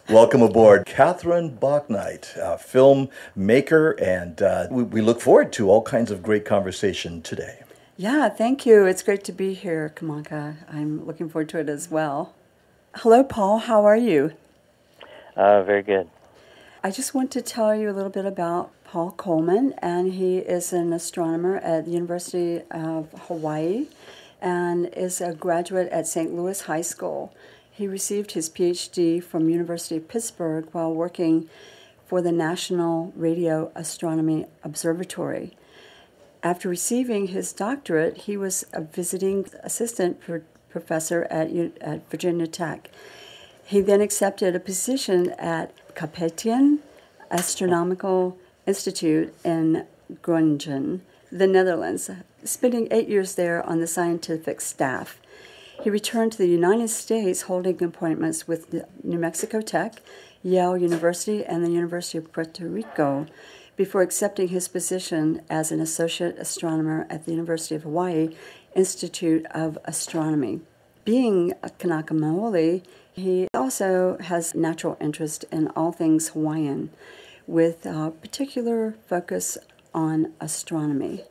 Welcome aboard, Catherine Bauknight, filmmaker, and we look forward to all kinds of great conversation today. Yeah, thank you. It's great to be here, Kamanka. I'm looking forward to it as well. Hello, Paul. How are you? Very good. I just want to tell you a little bit about Paul Coleman, and he is an astronomer at the University of Hawaii and is a graduate at St. Louis High School. He received his PhD from University of Pittsburgh while working for the National Radio Astronomy Observatory. After receiving his doctorate, he was a visiting assistant professor at Virginia Tech. He then accepted a position at Kapetian Astronomical Institute in Groningen, the Netherlands, spending 8 years there on the scientific staff. He returned to the United States holding appointments with New Mexico Tech, Yale University, and the University of Puerto Rico before accepting his position as an associate astronomer at the University of Hawaii Institute of Astronomy. Being a Kanaka Maoli, he also has natural interest in all things Hawaiian, with a particular focus on astronomy.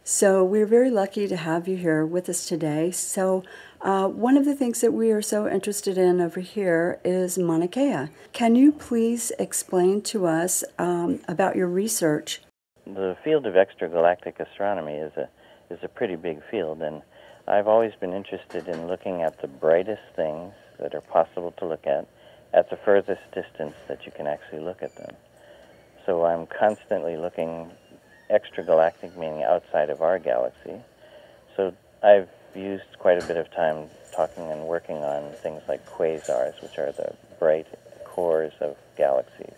So we're very lucky to have you here with us today. So one of the things that we are so interested in over here is Mauna Kea. Can you please explain to us about your research? The field of extragalactic astronomy is a pretty big field, and I've always been interested in looking at the brightest things that are possible to look at the furthest distance that you can actually look at them. So I'm constantly looking extragalactic, meaning outside of our galaxy. So I've used quite a bit of time talking and working on things like quasars, which are the bright cores of galaxies,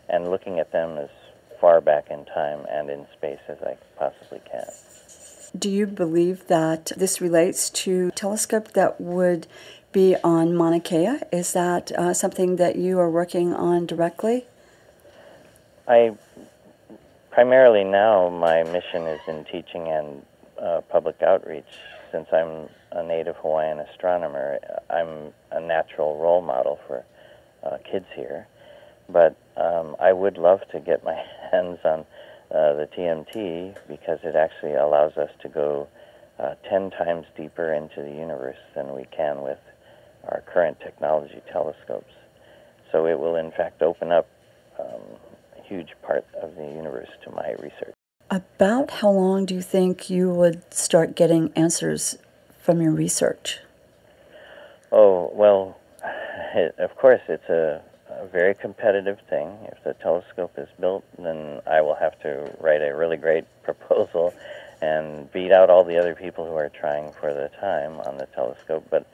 and looking at them as far back in time and in space as I possibly can. Do you believe that this relates to a telescope that would be on Mauna Kea? Is that something that you are working on directly? Primarily now, my mission is in teaching and public outreach. Since I'm a native Hawaiian astronomer, I'm a natural role model for kids here. But I would love to get my hands on the TMT because it actually allows us to go 10 times deeper into the universe than we can with our current technology telescopes. So it will, in fact, open up huge part of the universe to my research. About how long do you think you would start getting answers from your research? Oh, well, of course, it's a very competitive thing. If the telescope is built, then I will have to write a really great proposal and beat out all the other people who are trying for the time on the telescope. But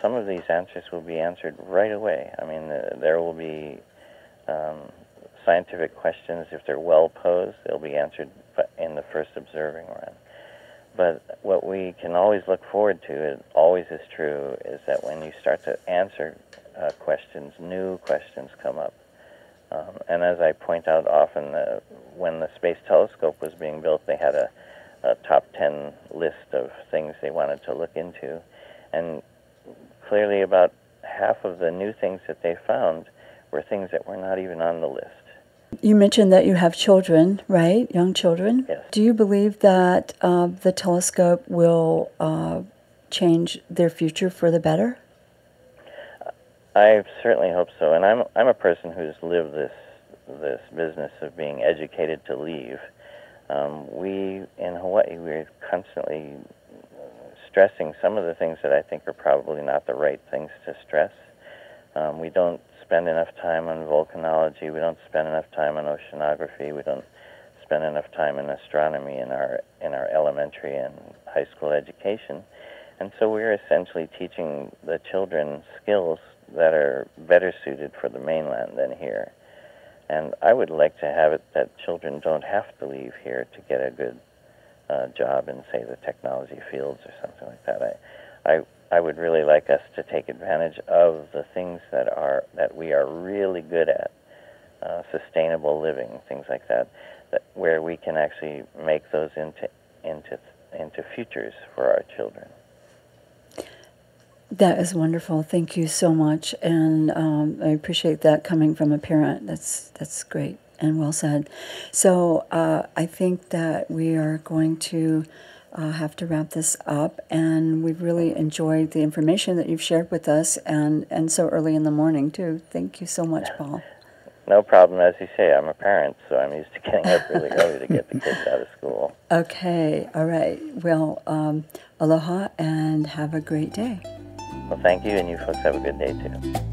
some of these answers will be answered right away. I mean, there will be scientific questions, if they're well posed, they'll be answered in the first observing run. But what we can always look forward to, it always is true, is that when you start to answer questions, new questions come up. And as I point out often, when the Space Telescope was being built, they had a top 10 list of things they wanted to look into. And clearly about half of the new things that they found were things that were not even on the list. You mentioned that you have children, right? Young children? Yes. Do you believe that the telescope will change their future for the better? I certainly hope so. And I'm a person who's lived this business of being educated to leave. We, in Hawaii, we're constantly stressing some of the things that I think are probably not the right things to stress. We don't spend enough time on volcanology. We don't spend enough time on oceanography. We don't spend enough time in astronomy in our elementary and high school education. And so we're essentially teaching the children skills that are better suited for the mainland than here. And I would like to have it that children don't have to leave here to get a good job in, say, the technology fields or something like that. I would really like us to take advantage of the things that we are really good at, sustainable living, things like that, where we can actually make those into futures for our children. That is wonderful. Thank you so much, and I appreciate that coming from a parent. That's great and well said. So I think that we are going to have to wrap this up, and we've really enjoyed the information that you've shared with us, and so early in the morning too. Thank you so much, Paul. No problem. As you say, I'm a parent, so I'm used to getting up really early to get the kids out of school. Okay, all right. Well, aloha and have a great day. Well, thank you, and you folks have a good day, too.